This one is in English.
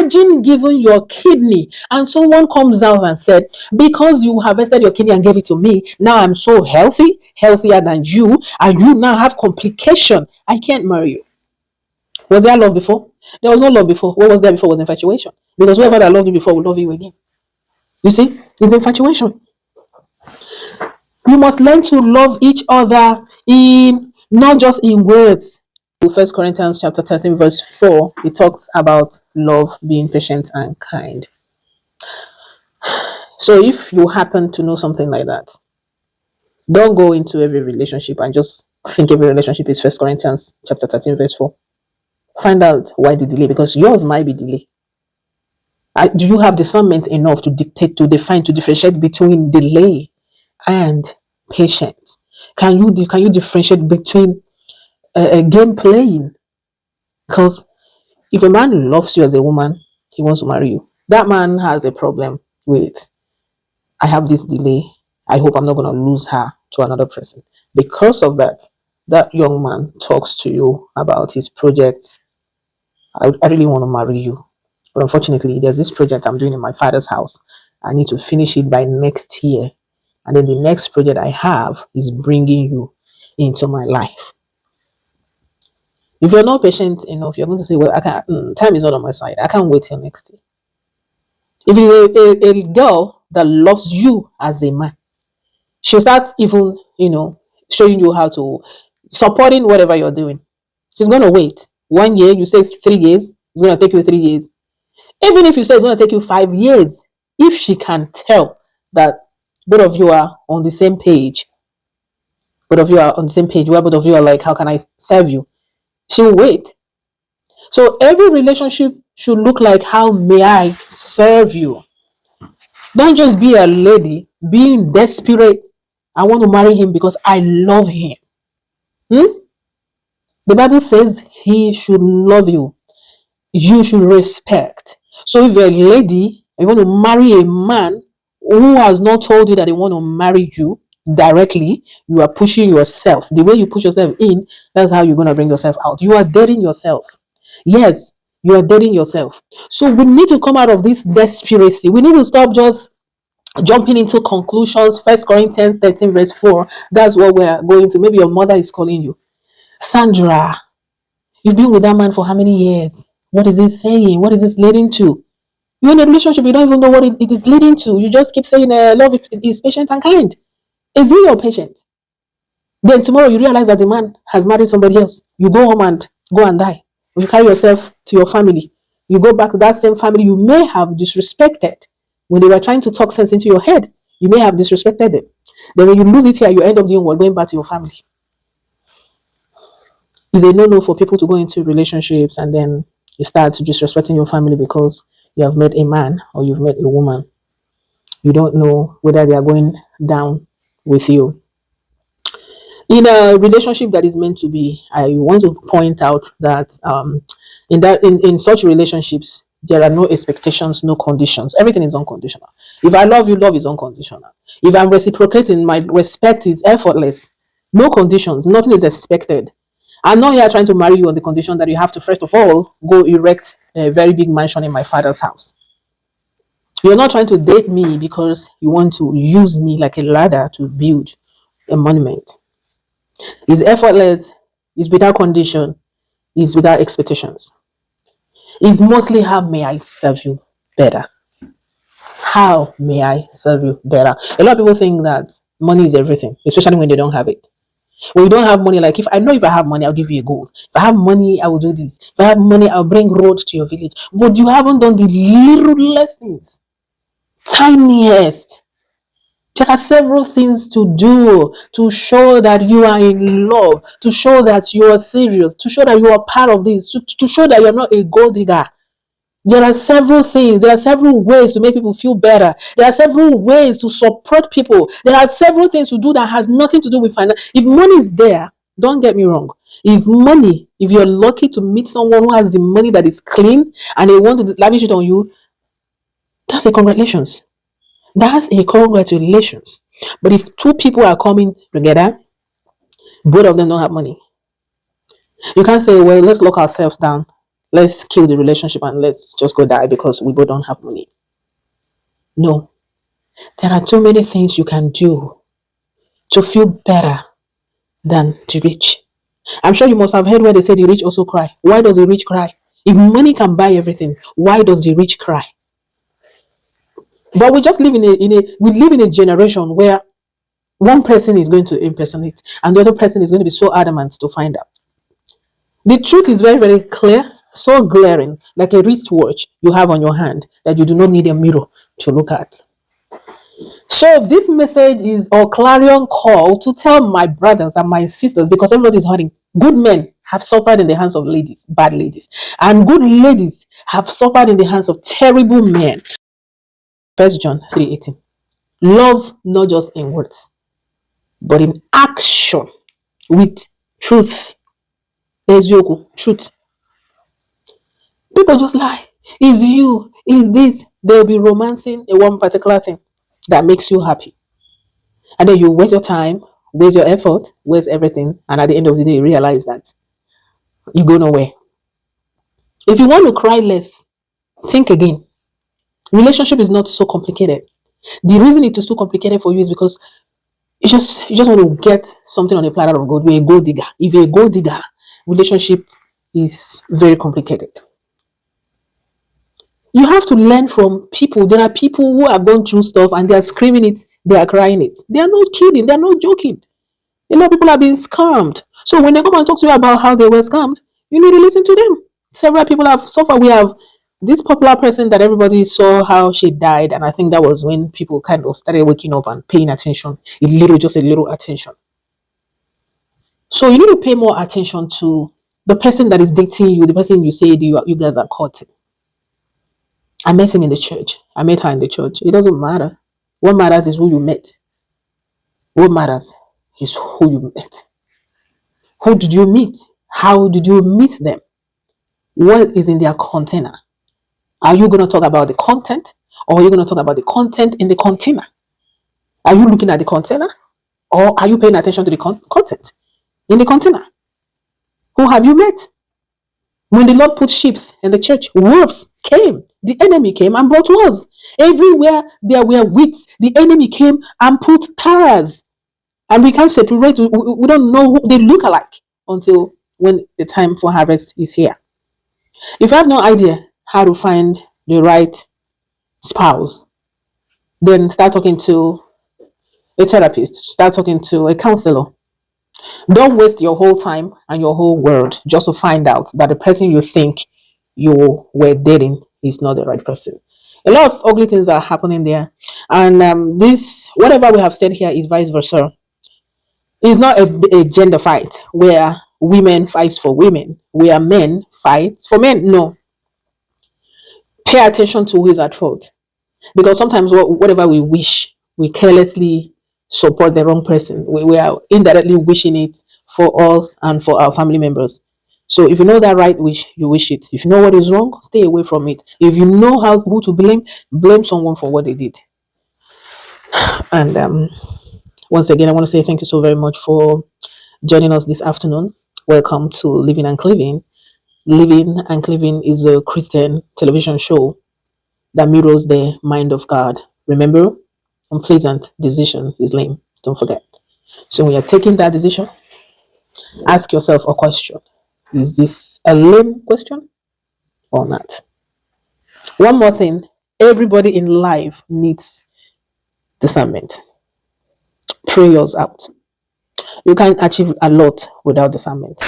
Imagine giving your kidney and someone comes out and said, because you harvested your kidney and gave it to me, now I'm so healthy, healthier than you, and you now have complication. I can't marry you. Was there love before? There was no love before. What was there before was infatuation. Because whoever that loved you before will love you again. You see? It's infatuation. You must learn to love each other in not just in words. First Corinthians chapter 13 verse 4, it talks about love being patient and kind. So if you happen to know something like that, don't go into every relationship and just think every relationship is First Corinthians chapter 13 verse 4. Find out why the delay, because yours might be delay. Do you have discernment enough to dictate, to define, to differentiate between delay and patience? Can you differentiate between game playing? Because if a man loves you as a woman, he wants to marry you. That man has a problem with, I have this delay. I hope I'm not going to lose her to another person. Because of that, that young man talks to you about his projects. I really want to marry you. But unfortunately, there's this project I'm doing in my father's house. I need to finish it by next year. And then the next project I have is bringing you into my life. If you're not patient enough, you're going to say, well, I can't, time is not on my side. I can't wait till next year. If it's a girl that loves you as a man, she'll start even, showing you how to, supporting whatever you're doing. She's going to wait. 1 year, you say 3 years, it's going to take you 3 years. Even if you say it's going to take you 5 years, if she can tell that both of you are on the same page, where both of you are like, how can I serve you? She'll wait. So every relationship should look like, how may I serve you? Don't just be a lady being desperate. I want to marry him because I love him. The Bible says he should love you. You should respect. So if you're a lady and you want to marry a man who has not told you that they want to marry you directly, you are pushing yourself. The way you push yourself in, that's how you're going to bring yourself out. You are dating yourself. Yes, you are dating yourself. So we need to come out of this desperacy. We need to stop just jumping into conclusions. First Corinthians 13 verse 4. That's what we're going to. Maybe your mother is calling you. Sandra, you've been with that man for how many years? What is he saying? What is this leading to? You're in a relationship, you don't even know what it is leading to. You just keep saying love is patient and kind. Is he your patient? Then tomorrow you realize that the man has married somebody else. You go home and go and die. You carry yourself to your family. You go back to that same family you may have disrespected. When they were trying to talk sense into your head, you may have disrespected them. Then when you lose it here, you end up doing what? Going back to your family. It's a no-no for people to go into relationships and then you start disrespecting your family because you have met a man or you've met a woman. You don't know whether they are going down with you. In a relationship that is meant to be, I want to point out that in such relationships, there are no expectations, no conditions. Everything is unconditional. If I love you, love is unconditional. If I'm reciprocating, my respect is effortless. No conditions, nothing is expected. I'm not here trying to marry you on the condition that you have to, first of all, go erect a very big mansion in my father's house. You're not trying to date me because you want to use me like a ladder to build a monument. It's effortless, it's without condition, it's without expectations. It's mostly, how may I serve you better? How may I serve you better? A lot of people think that money is everything, especially when they don't have it. When you don't have money, like if I have money, I'll give you a gold. If I have money, I will do this. If I have money, I'll bring road to your village. But you haven't done the littlest things, tiniest. There are several things to do to show that you are in love, to show that you are serious, to show that you are part of this, to show that you're not a gold digger. There are several things. There are several ways to make people feel better. There are several ways to support people. There are several things to do that has nothing to do with finance. If money is there, don't get me wrong. If you're lucky to meet someone who has the money that is clean and they want to lavish it on you, that's a congratulations. That's a congratulations. But if two people are coming together, both of them don't have money, you can't say, well, let's lock ourselves down. let's kill the relationship and let's just go die because we both don't have money. No, there are too many things you can do to feel better than the rich. I'm sure you must have heard where they say the rich also cry. Why does the rich cry? If money can buy everything, why does the rich cry? But we just live we live in a generation where one person is going to impersonate and the other person is going to be so adamant to find out. The truth is very, very clear, so glaring, like a wristwatch you have on your hand that you do not need a mirror to look at. So this message is a clarion call to tell my brothers and my sisters, because everybody is hurting. Good men have suffered in the hands of ladies, bad ladies, and good ladies have suffered in the hands of terrible men. 1 John 3:18. Love not just in words, but in action, with truth. Ezioku, truth. People just lie. Is you, is this. They'll be romancing a one particular thing that makes you happy. And then you waste your time, waste your effort, waste everything. And at the end of the day, you realize that you go nowhere. If you want to cry less, think again. Relationship is not so complicated. The reason it is too complicated for you is because you just want to get something on a platter of gold. You're a gold digger. If you're a gold digger, relationship is very complicated. You have to learn from people. There are people who have gone through stuff and they are screaming it, they are crying it. They are not kidding, they are not joking. A lot of people are being scammed. So when they come and talk to you about how they were scammed, you need to listen to them. Several people have suffered. We have this popular person that everybody saw how she died, and I think that was when people kind of started waking up and paying attention. Just a little attention. So you need to pay more attention to the person that is dating you, the person you say you guys are courting. I met him in the church. I met her in the church. It doesn't matter. What matters is who you met. What matters is who you met. Who did you meet? How did you meet them? What is in their container? Are you going to talk about the content, or are you going to talk about the content in the container? Are you looking at the container, or are you paying attention to the content in the container? Who have you met? When the Lord put sheep in the church, wolves came. The enemy came and brought wolves. Everywhere there were wheat, the enemy came and put tares. And we can't separate. We don't know who they look alike until when the time for harvest is here. If you have no idea how to find the right spouse, then start talking to a therapist, start talking to a counselor. Don't waste your whole time and your whole world just to find out that the person you think you were dating is not the right person. A lot of ugly things are happening there. And this, whatever we have said here, is vice versa. It's not a gender fight where women fight for women, where men fight for men. No. Pay attention to who is at fault. Because sometimes whatever we wish, we carelessly support the wrong person. We are indirectly wishing it for us and for our family members. So if you know that right wish, you wish it. If you know what is wrong, stay away from it. If you know who to blame someone for what they did. And once again, I want to say thank you so very much for joining us this afternoon. Welcome to Living and Cleaving. Living and Cleaving is a Christian television show that mirrors the mind of God. Remember, unpleasant decision is lame. Don't forget. So when you're taking that decision, ask yourself a question. Is this a lame question or not? One more thing. Everybody in life needs discernment. Pray yours out. You can't achieve a lot without discernment.